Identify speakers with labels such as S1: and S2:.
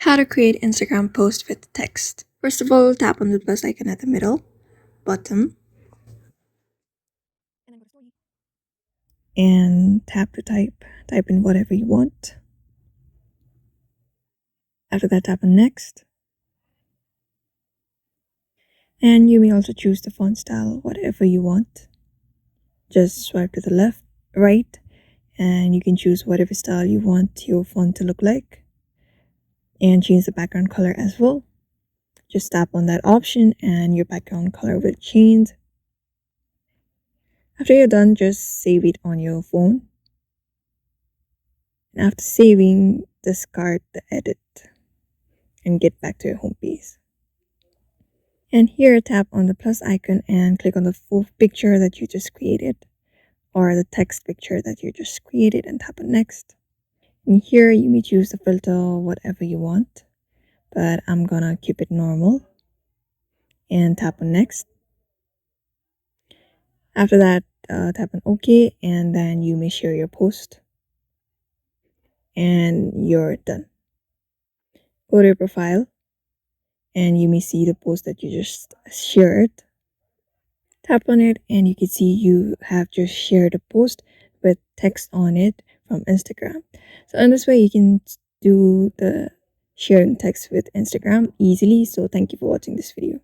S1: How to create Instagram post with text. First of all, tap on the plus icon at the middle, bottom, and tap to type. Type in whatever you want. After that, tap on next. And you may also choose the font style, whatever you want. Just swipe to the left, right, and you can choose whatever style you want your font to look like. And change the background color as well. Just tap on that option and your background color will change. After you're done, just save it on your phone. And after saving, discard the edit and get back to your home page. And here, tap on the plus icon and click on the full picture that you just created or the text picture that you just created and tap on next. And here you may choose the filter whatever you want, but I'm gonna keep it normal and tap on next. After that, tap on OK, and then you may share your post and you're done. Go to your profile and you may see the post that you just shared. Tap on it and you can see you have just shared a post with text on it from Instagram. So in this way you can do the sharing text with Instagram easily. So thank you for watching this video.